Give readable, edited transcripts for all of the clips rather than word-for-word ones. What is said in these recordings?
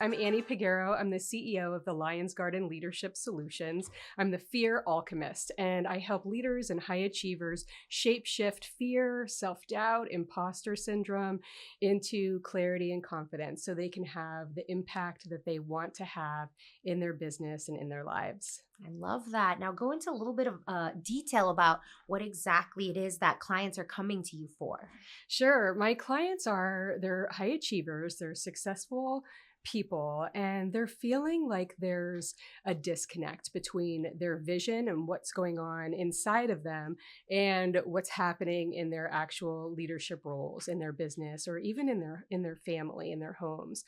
I'm Annie Peguero. I'm the CEO of the Lions Garden Leadership Solutions. I'm the fear alchemist, and I help leaders and high achievers shapeshift fear, self-doubt, imposter syndrome into clarity and confidence so they can have the impact that they want to have in their business and in their lives. I love that. Now go into a little bit of detail about what exactly it is that clients are coming to you for. Sure. My clients they're high achievers, they're successful people, and they're feeling like there's a disconnect between their vision and what's going on inside of them and what's happening in their actual leadership roles in their business or even in their family, in their homes.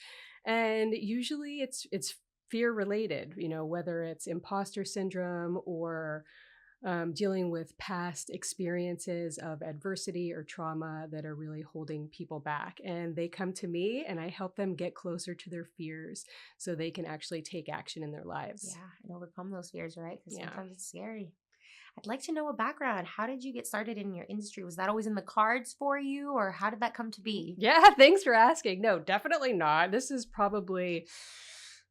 And usually it's fear related, whether it's imposter syndrome or dealing with past experiences of adversity or trauma that are really holding people back. And they come to me and I help them get closer to their fears so they can actually take action in their lives. Yeah, and overcome those fears, right? Because Yeah. sometimes it's scary. I'd like to know a background. How did you get started in your industry? Was that always in the cards for you, or how did that come to be? Yeah, thanks for asking. No, definitely not. This is probably,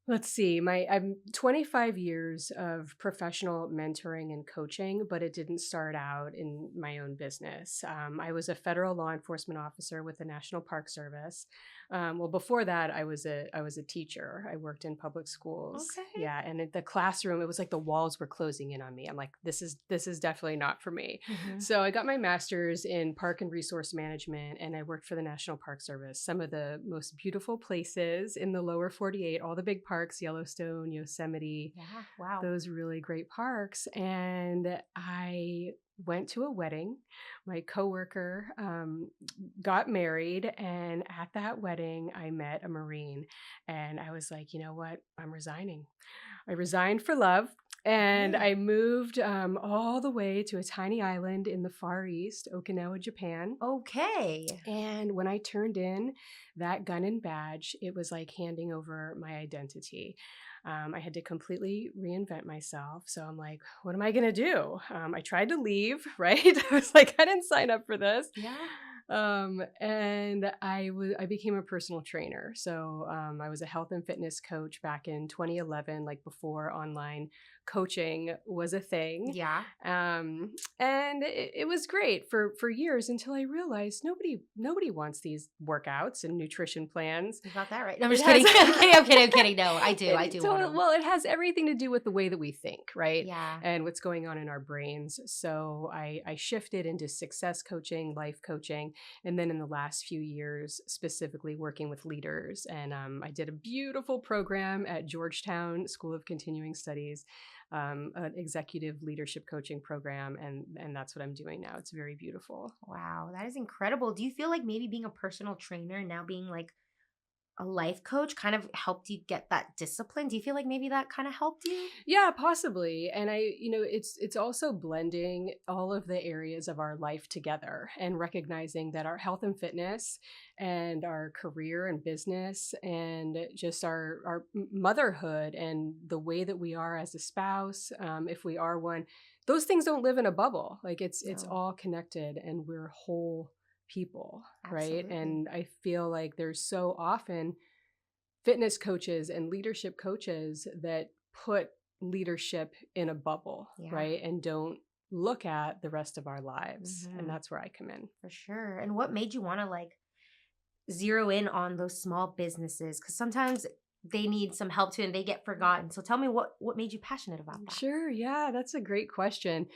let's see, I'm 25 years of professional mentoring and coaching, but it didn't start out in my own business. I was a federal law enforcement officer with the National Park Service. Well, before that, I was a teacher. I worked in public schools. Okay. Yeah, and in the classroom, it was like the walls were closing in on me. I'm like, this is definitely not for me. Mhm. So I got my master's in park and resource management, and I worked for the National Park Service. Some of the most beautiful places in the lower 48, all the big parks, Yellowstone, Yosemite, Yeah, wow. those really great parks. And I went to a wedding. My coworker got married, and at that wedding, I met a Marine. And I was like, you know what? I'm resigning. I resigned for love. And Okay. I moved all the way to a tiny island in the Far East, Okinawa, Japan. Okay. And when I turned in that gun and badge, it was like handing over my identity. I had to completely reinvent myself. So I'm like, what am I going to do? I tried to leave, right? I was like, I didn't sign up for this. Yeah. And I became a personal trainer. So I was a health and fitness coach back in 2011, like before online coaching was a thing. Yeah. And it was great for years until I realized nobody wants these workouts and nutrition plans. You got that right. No, I'm It just kidding. has- I'm kidding. No, I do. I do want them. Well, it has everything to do with the way that we think, right? Yeah. And what's going on in our brains. So I shifted into success coaching, life coaching, and then in the last few years, specifically working with leaders. And I did a beautiful program at Georgetown School of Continuing Studies, an executive leadership coaching program, and that's what I'm doing now. It's very beautiful. Wow, that is incredible. Do you feel like maybe being a personal trainer and now being like a life coach kind of helped you get that discipline? Do you feel like maybe that kind of helped you? Yeah, possibly. And it's also blending all of the areas of our life together and recognizing that our health and fitness and our career and business and just our motherhood and the way that we are as a spouse, if we are one, those things don't live in a bubble. Like it's No. all connected and we're whole people, right? Absolutely. And I feel like there's so often fitness coaches and leadership coaches that put leadership in a bubble, Yeah. right? And don't look at the rest of our lives. Mhm. And that's where I come in. For sure. And what made you want to like zero in on those small businesses? Because sometimes they need some help too and they get forgotten. So tell me what made you passionate about that? Sure. Yeah, that's a great question.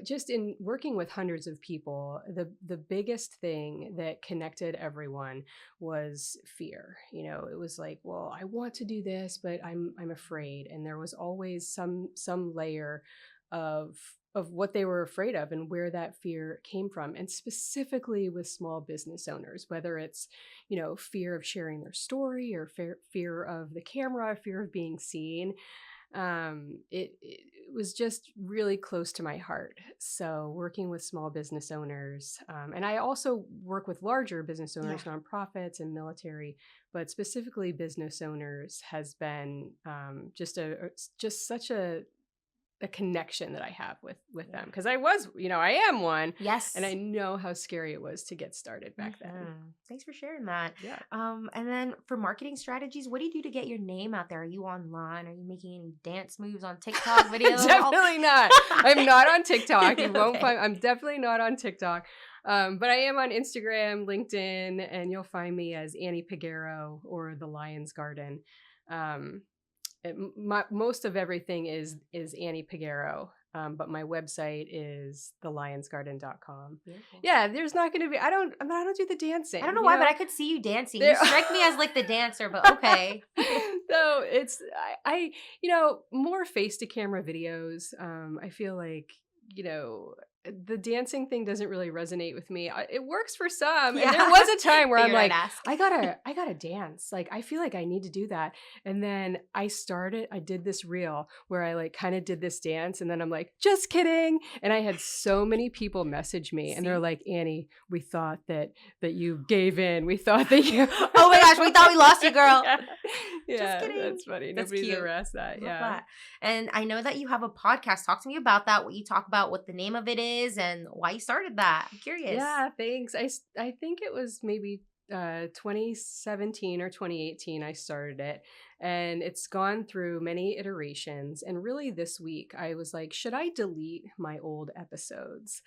Just in working with hundreds of people, the biggest thing that connected everyone was fear. It was like, well, I want to do this, but I'm afraid. And there was always some layer of what they were afraid of and where that fear came from, and specifically with small business owners, whether it's fear of sharing their story or fear of the camera, fear of being seen. It was just really close to my heart. So working with small business owners, and I also work with larger business owners, Yeah. nonprofits and military, but specifically business owners has been just such a a connection that I have with them. Yeah. Because I was, I am one. Yes. And I know how scary it was to get started back then. Thanks for sharing that. Yeah. And then for marketing strategies, what do you do to get your name out there? Are you online? Are you making any dance moves on TikTok videos? Definitely not. I'm not on TikTok. You won't Okay. find. I'm definitely not on TikTok. But I am on Instagram, LinkedIn, and you'll find me as Annie Peguero or The Lion's Garden. Um, most of everything is Annie Peguero. But my website is thelionsgarden.com. Beautiful. Yeah, there's not going to be. I don't do the dancing. I don't know why, but I could see you dancing. There- You strike me as like the dancer, but okay. So it's I more face to camera videos. I feel like the dancing thing doesn't really resonate with me. It works for some, and there was a time where I'm Figured I'd like, ask. I gotta dance. Like I feel like I need to do that. And then I did this reel where I like kind of did this dance, and then I'm like, just kidding. And I had so many people message me, and they're like, Annie, we thought that you gave in. We thought that you. Oh my gosh, we thought we lost you, girl. Yeah, Just kidding. that's funny. That's Nobody's cute. ever asked that. Love Yeah. that. And I know that you have a podcast. Talk to me about that. What you talk about, what the name of it is, and why you started that. I'm curious. Yeah, thanks. I think it was maybe 2017 or 2018 I started it, and it's gone through many iterations. And really this week I was like, should I delete my old episodes?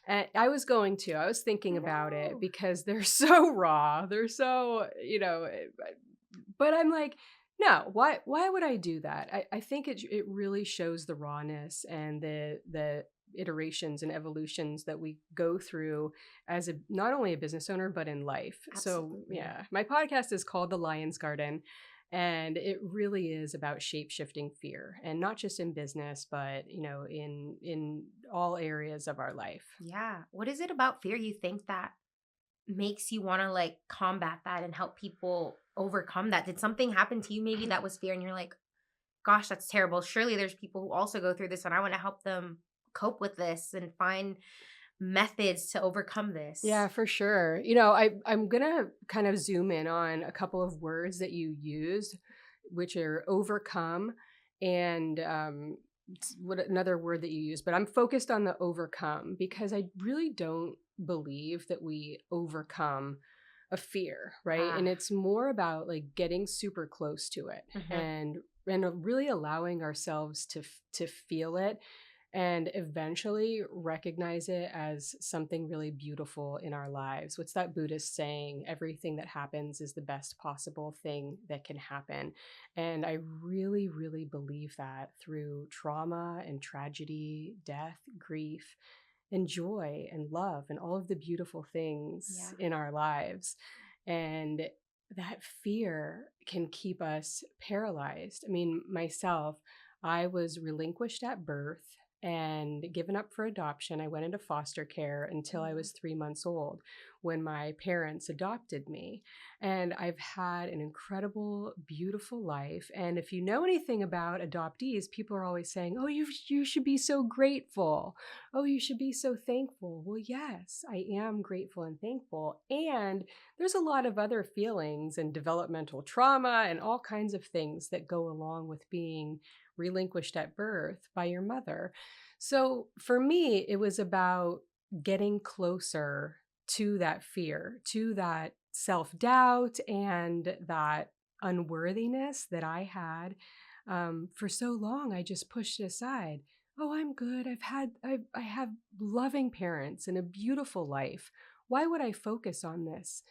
And I was thinking about it because they're so raw. They're so, but I'm like, no, why would I do that? I think it really shows the rawness and the iterations and evolutions that we go through as not only a business owner but in life. Absolutely. So yeah, my podcast is called The Lion's Garden, and it really is about shape-shifting fear, and not just in business but in all areas of our life. Yeah. What is it about fear you think that makes you want to like combat that and help people overcome that? Did something happen to you maybe that was fear and you're like, gosh, that's terrible. Surely there's people who also go through this and I want to help them cope with this and find methods to overcome this. Yeah, for sure. I'm going to kind of zoom in on a couple of words that you used, which are overcome and what another word that you use, but I'm focused on the overcome because I really don't believe that we overcome a fear, right? And it's more about like getting super close to it and really allowing ourselves to feel it and eventually recognize it as something really beautiful in our lives. What's that Buddhist saying? Everything that happens is the best possible thing that can happen. And I really, really believe that through trauma and tragedy, death, grief, and joy and love and all of the beautiful things in our lives. And that fear can keep us paralyzed. I mean, myself, I was relinquished at birth and given up for adoption. I went into foster care until I was 3 months old when my parents adopted me. And I've had an incredible, beautiful life. And if you know anything about adoptees, people are always saying, oh, you should be so grateful. Oh, you should be so thankful. Well, yes, I am grateful and thankful. And there's a lot of other feelings and developmental trauma and all kinds of things that go along with being relinquished at birth by your mother. So for me, it was about getting closer to that fear, to that self-doubt and that unworthiness that I had. For so long, I just pushed it aside. Oh, I'm good. I have loving parents and a beautiful life. Why would I focus on this?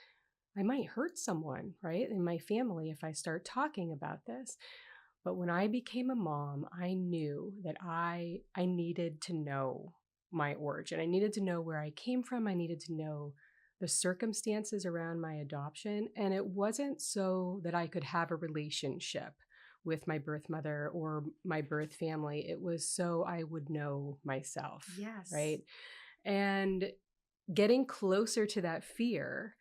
I might hurt someone, right, in my family if I start talking about this. But when I became a mom, I knew that I needed to know my origin. I needed to know where I came from. I needed to know the circumstances around my adoption. And it wasn't so that I could have a relationship with my birth mother or my birth family. It was so I would know myself. Yes. Right. And getting closer to that fear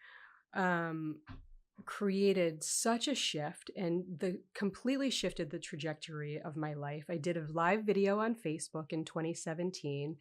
created such a shift and completely shifted the trajectory of my life. I did a live video on Facebook in 2017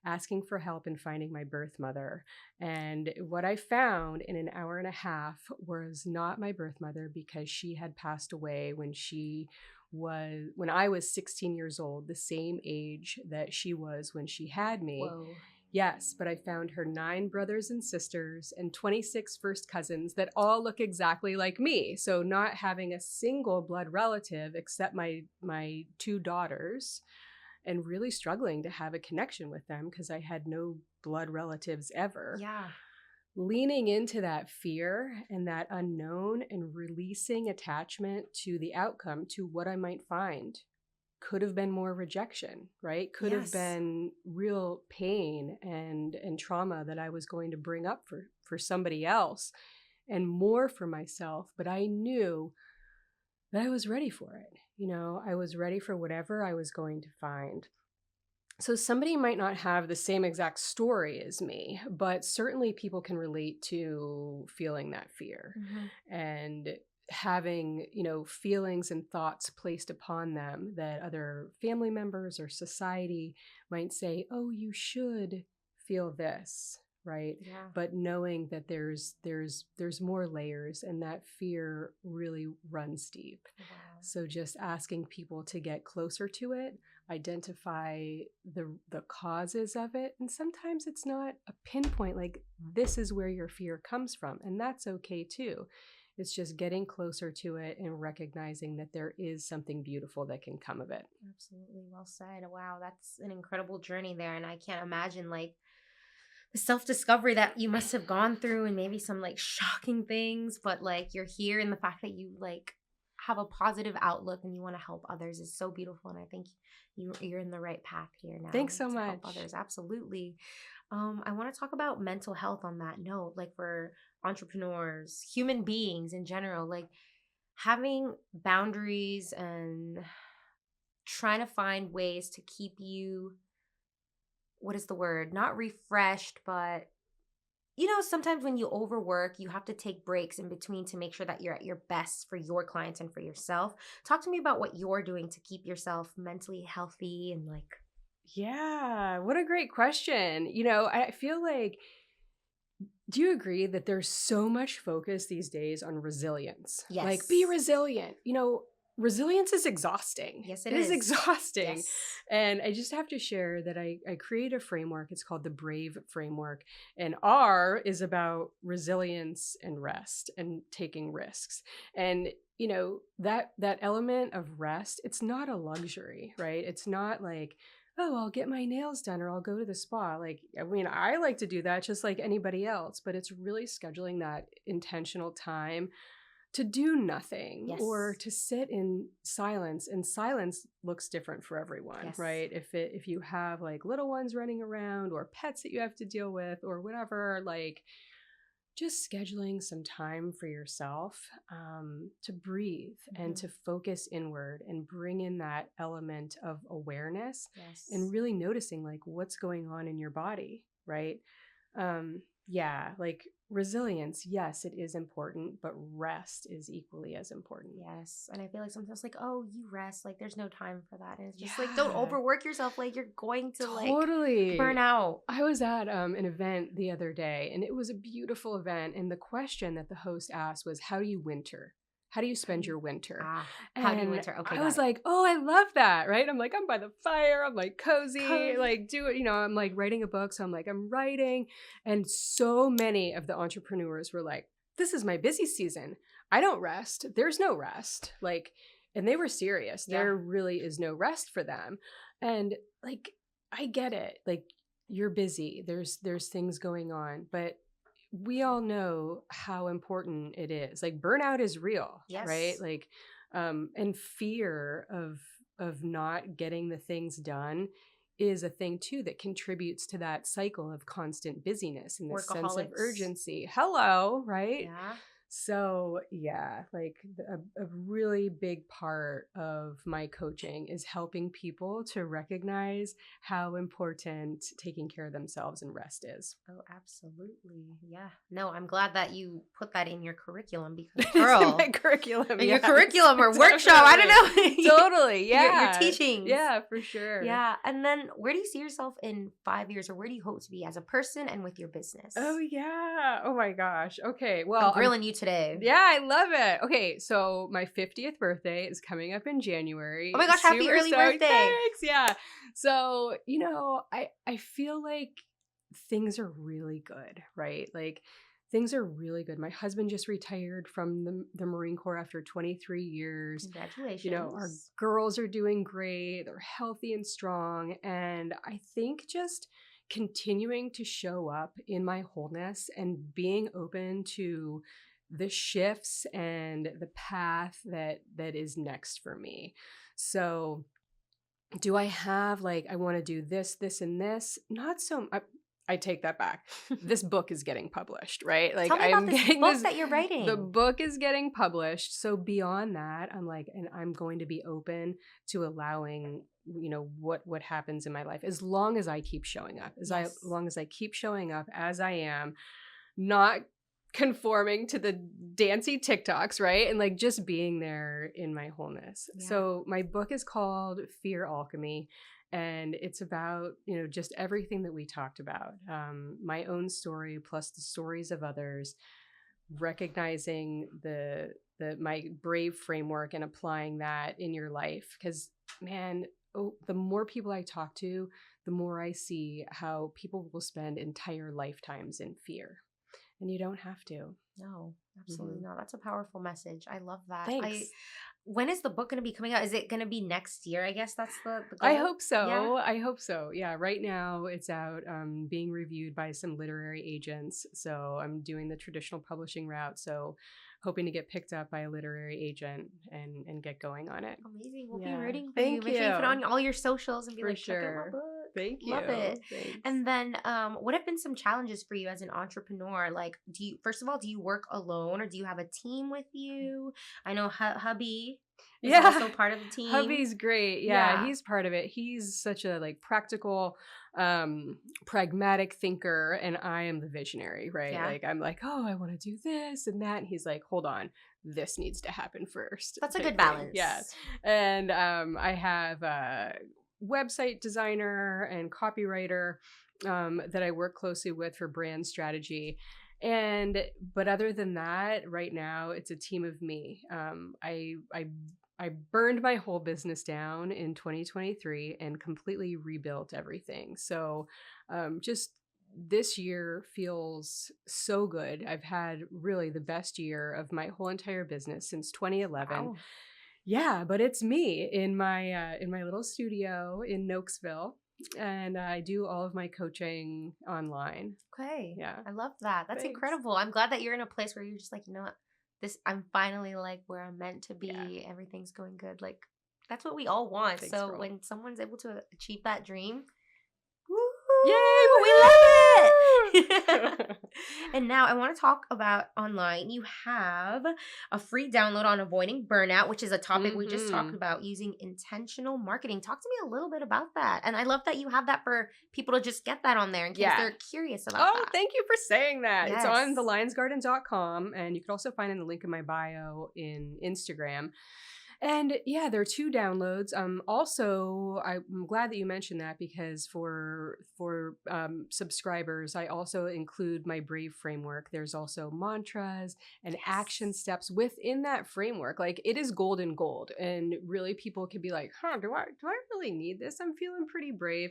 asking for help in finding my birth mother. And what I found in an hour and a half was not my birth mother, because she had passed away when she was when I was 16 years old, the same age that she was when she had me. Whoa. Yes, but I found her 9 brothers and sisters and 26 first cousins that all look exactly like me. So not having a single blood relative except my 2 daughters, and really struggling to have a connection with them because I had no blood relatives ever. Yeah. Leaning into that fear and that unknown and releasing attachment to the outcome, to what I might find. Could have been more rejection, right? Could have Yes. been real pain and trauma that I was going to bring up for somebody else, and more for myself. But I knew that I was ready for it. I was ready for whatever I was going to find. So somebody might not have the same exact story as me, but certainly people can relate to feeling that fear and having, feelings and thoughts placed upon them that other family members or society might say, oh, you should feel this, right? Yeah. But knowing that there's more layers, and that fear really runs deep. Wow. So just asking people to get closer to it, identify the causes of it. And sometimes it's not a pinpoint, like this is where your fear comes from. And that's okay too. It's just getting closer to it and recognizing that there is something beautiful that can come of it. Absolutely. Well said. Wow. That's an incredible journey there. And I can't imagine like the self-discovery that you must have gone through, and maybe some like shocking things, but like you're here, and the fact that you like have a positive outlook and you want to help others is so beautiful. And I think you're in the right path here now. Thanks so to much. help others. Absolutely. I want to talk about mental health on that note, like for entrepreneurs, human beings in general, like having boundaries and trying to find ways to keep you, what is the word? Not refreshed, but sometimes when you overwork, you have to take breaks in between to make sure that you're at your best for your clients and for yourself. Talk to me about what you're doing to keep yourself mentally healthy and like. Yeah, what a great question. I feel like, do you agree that there's so much focus these days on resilience? Yes. Like, be resilient. Resilience is exhausting. Yes, it is. It is is. exhausting. Yes. And I just have to share that I create a framework. It's called the Brave Framework. And R is about resilience and rest and taking risks. And, that element of rest, it's not a luxury, right? It's not like, oh, I'll get my nails done or I'll go to the spa. Like, I like to do that just like anybody else, but it's really scheduling that intentional time to do nothing. Yes. Or to sit in silence. And silence looks different for everyone, Yes. right? If you have like little ones running around or pets that you have to deal with or whatever, like just scheduling some time for yourself to breathe and to focus inward and bring in that element of awareness. Yes. And really noticing like what's going on in your body, right? Like resilience, yes, it is important, but rest is equally as important. Yes. And I feel like sometimes like, oh, you rest, like there's no time for that. And it's just like, don't overwork yourself, like you're going to totally like burn out. I was at an event the other day, and it was a beautiful event, and the question that the host asked was, how do you winter? How do you spend your winter? How do you winter? Okay. I was like, oh, I love that, right? I'm like, I'm by the fire. I'm like cozy, like do it. I'm like writing a book. So I'm like, I'm writing. And so many of the entrepreneurs were like, this is my busy season. I don't rest. There's no rest. Like, and they were serious. Yeah. There really is no rest for them. And like, I get it. Like, you're busy. There's things going on, but we all know how important it is. Like burnout is real, Yes. right? Like, and fear of not getting the things done is a thing too that contributes to that cycle of constant busyness and this sense of urgency. Hello, right? Yeah. So yeah, like a really big part of my coaching is helping people to recognize how important taking care of themselves and rest is. Oh, absolutely. Yeah. No, I'm glad that you put that in your curriculum because girl, it's in my curriculum, in your curriculum or workshop. I don't know. Totally. Yeah. Your teachings. Yeah, for sure. Yeah. And then where do you see yourself in 5 years, or where do you hope to be as a person and with your business? Oh yeah. Oh my gosh. Okay. Well, I'm grilling you today. Yeah, I love it. Okay, so my 50th birthday is coming up in January. Oh my gosh, happy Super early stoked. birthday. Thanks. Yeah. So, I feel like things are really good, right? Like things are really good. My husband just retired from the Marine Corps after 23 years. Our Congratulations. girls are doing great. They're healthy and strong. And I think just continuing to show up in my wholeness and being open to the shifts and the path that is next for me. So do I have like I want to do this and this? Not so I take that back. This book is getting published, right? Like Tell me I about am this getting book this that you're the writing. book is getting published. So beyond that, I'm like and I'm going to be open to allowing what happens in my life as long as I keep showing up. As Yes. long as I keep showing up as I am, not conforming to the dancy TikToks, right? And like just being there in my wholeness. Yeah. So my book is called Fear Alchemy. And it's about, just everything that we talked about. My own story plus the stories of others, recognizing my brave framework and applying that in your life. Because man, the more people I talk to, the more I see how people will spend entire lifetimes in fear. And you don't have to. No, absolutely not. That's a powerful message. I love that. Thanks. When is the book going to be coming out? Is it going to be next year? I guess that's the I goal. hope so. Yeah. I hope so. Yeah. Right now it's out being reviewed by some literary agents. So I'm doing the traditional publishing route. So hoping to get picked up by a literary agent and get going on it. Amazing. We'll be Yeah. rooting for you. Thank Make sure you put it you. on all your socials and be For like, check out my sure. book. Thank you. Love it. Thanks. And then what have been some challenges for you as an entrepreneur? Like, first of all, do you work alone or do you have a team with you? I know hubby is also part of the team. Hubby's great. Yeah, he's part of it. He's such a like practical, pragmatic thinker, and I am the visionary, right? Yeah. Like I'm like, oh, I want to do this and that. And he's like, hold on, this needs to happen first. That's a type good thing. balance. Yeah. And I have a website designer and copywriter that I work closely with for brand strategy. But other than that, right now it's a team of me. I burned my whole business down in 2023 and completely rebuilt everything. So just this year feels so good. I've had really the best year of my whole entire business since 2011. Wow. Yeah, but it's me in my little studio in Noakesville. And I do all of my coaching online. Okay. Yeah. I love that. That's Thanks. incredible. I'm glad that you're in a place where you're just like, you know what? I'm finally like where I'm meant to be. Yeah. Everything's going good. Like that's what we all want. Thanks, so girl. when someone's able to achieve that dream, Yay, we love it. woohoo! And now I want to talk about online. You have a free download on avoiding burnout, which is a topic we just talked about, using intentional marketing. Talk to me a little bit about that. And I love that you have that for people to just get that on there in case they're curious about that. Oh, thank you for saying that. Yes. It's on thelionsgarden.com, and you can also find in the link in my bio in Instagram. And yeah, there are 2 downloads. Also, I'm glad that you mentioned that because for subscribers, I also include my Brave framework. There's also mantras and action steps within that framework. Like it is golden gold, and really people can be like, "Huh, do I really need this? I'm feeling pretty brave."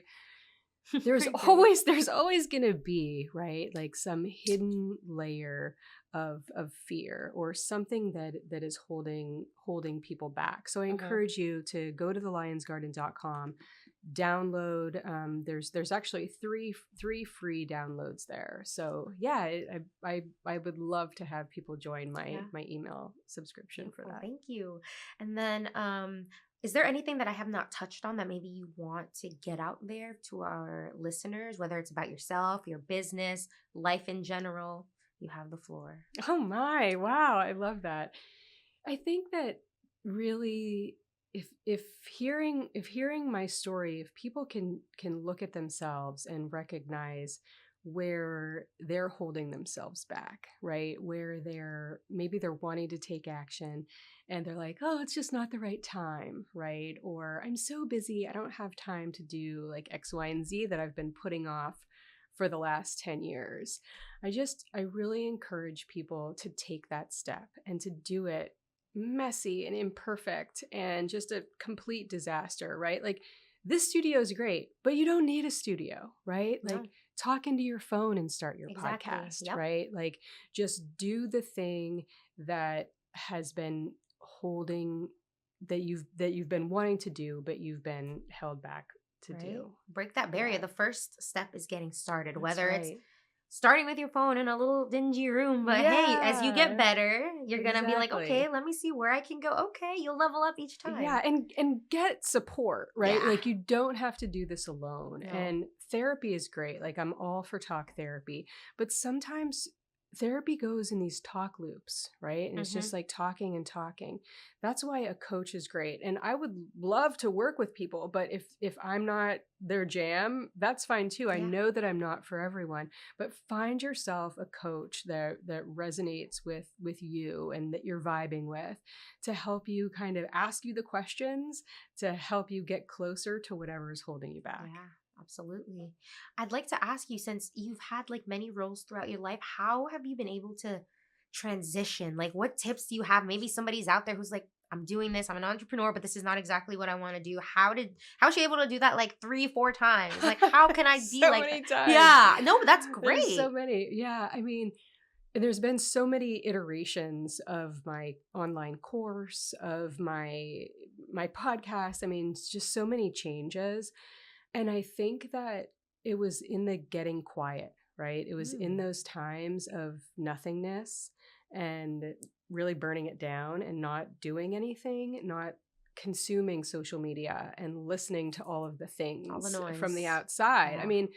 There's always going to be, right, like some hidden layer of fear or something that is holding people back. So I encourage you to go to thelionsgarden.com, download. There's actually three free downloads there. So yeah, I would love to have people join my email subscription for that. Thank you. And then is there anything that I have not touched on that maybe you want to get out there to our listeners, whether it's about yourself, your business, life in general? You have the floor. Oh my, wow, I love that. I think that really if hearing my story, if people can look at themselves and recognize where they're holding themselves back, right? Where maybe they're wanting to take action and they're like, oh, it's just not the right time, right? Or I'm so busy, I don't have time to do like X, Y, and Z that I've been putting off for the last 10 years. I really encourage people to take that step and to do it messy and imperfect and just a complete disaster, right? Like, this studio is great, but you don't need a studio, right? No, Like, talk into your phone and start your exactly. podcast, Yep. right? Like, just do the thing that has been holding that you've been wanting to do, but you've been held back to Right. do. Break that barrier. Yeah, The first step is getting started, that's whether it's right. starting with your phone in a little dingy room. But hey, as you get Yeah, better, you're going to be like, okay, exactly. let me see where I can go. Okay. You'll level up each Yeah, time. and get support, right? Yeah. Like, you don't have to do this alone. No. And therapy is great. Like, I'm all for talk therapy, but sometimes therapy goes in these talk loops, right? And it's Mm-hmm. just like talking and talking. That's why a coach is great. And I would love to work with people, but if I'm not their jam, that's fine too. I Yeah. know that I'm not for everyone, but find yourself a coach that resonates with you and that you're vibing with, to help you kind of ask you the questions to help you get closer to whatever is holding you back. Yeah, absolutely. I'd like to ask you, since you've had like many roles throughout your life, how have you been able to transition? Like, what tips do you have? Maybe somebody's out there who's like, I'm doing this, I'm an entrepreneur, but this is not exactly what I want to do. How was she able to do that like 3, 4 times? Like, how can I be So like that? many times. Yeah, no, but that's There's so great. many. Yeah. I mean, there's been so many iterations of my online course, of my podcast. I mean, it's just so many changes. And I think that it was in the getting quiet, right? It was in Mm, those times of nothingness and really burning it down and not doing anything, not consuming social media and listening to all of the all the things from the noise. outside. I Yeah. mean,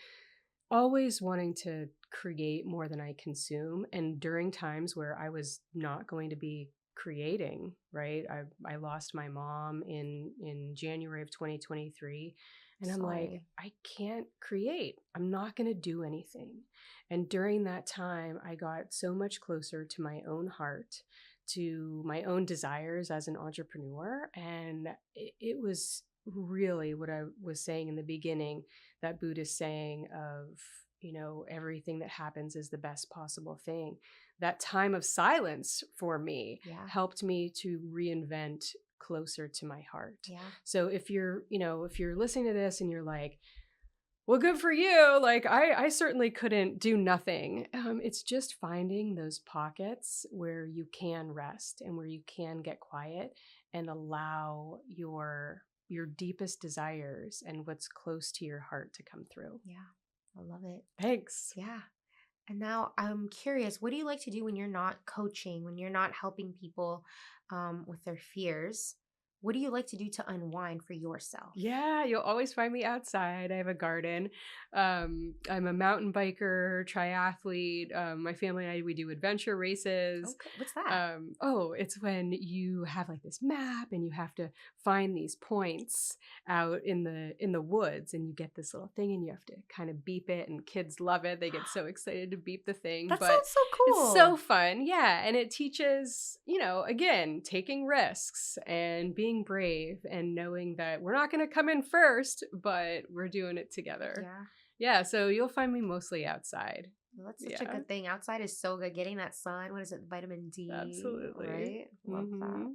always wanting to create more than I consume. And during times where I was not going to be creating, right? I lost my mom in January of 2023. And I'm like, Sorry. I can't create. I'm not going to do anything. And during that time, I got so much closer to my own heart, to my own desires as an entrepreneur. And it was really what I was saying in the beginning, that Buddhist saying of, everything that happens is the best possible thing. That time of silence for me Yeah. helped me to reinvent closer to my heart. Yeah. So if you're listening to this and you're like, well, good for you. Like, I certainly couldn't do nothing. It's just finding those pockets where you can rest and where you can get quiet and allow your deepest desires and what's close to your heart to come through. Yeah. I love it. Thanks. Yeah. And now I'm curious, what do you like to do when you're not coaching, when you're not helping people with their fears? What do you like to do to unwind for yourself? Yeah, you'll always find me outside. I have a garden. I'm a mountain biker, triathlete. My family and I, we do adventure races. Okay. What's that? It's when you have like this map and you have to find these points out in the woods, and you get this little thing and you have to kind of beep it, and kids love it. They get so excited to beep the thing, That but sounds so it's so cool. fun. Yeah. And it teaches, again, taking risks and being brave and knowing that we're not going to come in first, but we're doing it together. Yeah. Yeah. So you'll find me mostly outside. Well, that's such a Yeah. good thing. Outside is so good. Getting that sun, what is it, vitamin D, Absolutely. right? Love that. Hmm.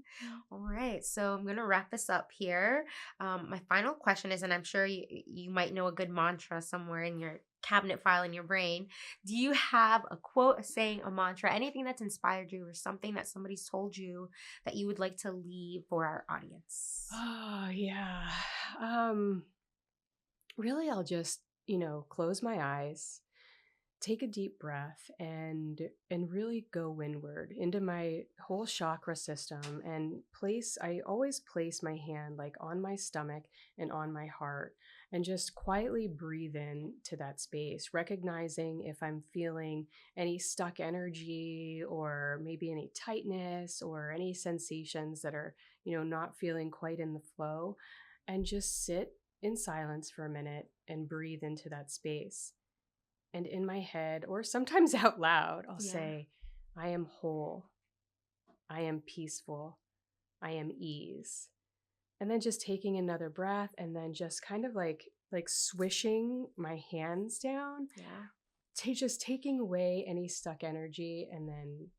All right. So I'm going to wrap this up here. My final question is, and I'm sure you might know a good mantra somewhere in your cabinet file in your brain. Do you have a quote, a saying, a mantra, anything that's inspired you or something that somebody's told you that you would like to leave for our audience? Oh, yeah. Really, I'll just, close my eyes, take a deep breath, and really go windward into my whole chakra system, and I always place my hand like on my stomach and on my heart, and just quietly breathe in to that space, recognizing if I'm feeling any stuck energy or maybe any tightness or any sensations that are, not feeling quite in the flow, and just sit in silence for a minute and breathe into that space. And in my head, or sometimes out loud, I'll Yeah. say, I am whole, I am peaceful, I am ease. And then just taking another breath, and then just kind of like like swishing my hands down, Yeah. just taking away any stuck energy and then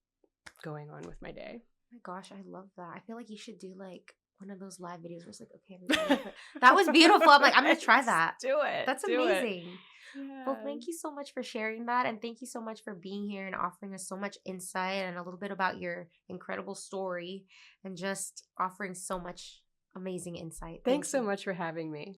going on with my day. My gosh, I love that. I feel like you should do like one of those live videos where it's like, okay, everybody, that was beautiful. I'm like, I'm gonna try that. Do it. That's Do it. amazing. Well, Yeah. thank you so much for sharing that. And thank you so much for being here and offering us so much insight and a little bit about your incredible story and just offering so much amazing insight. Thanks Thank so you. much for having me.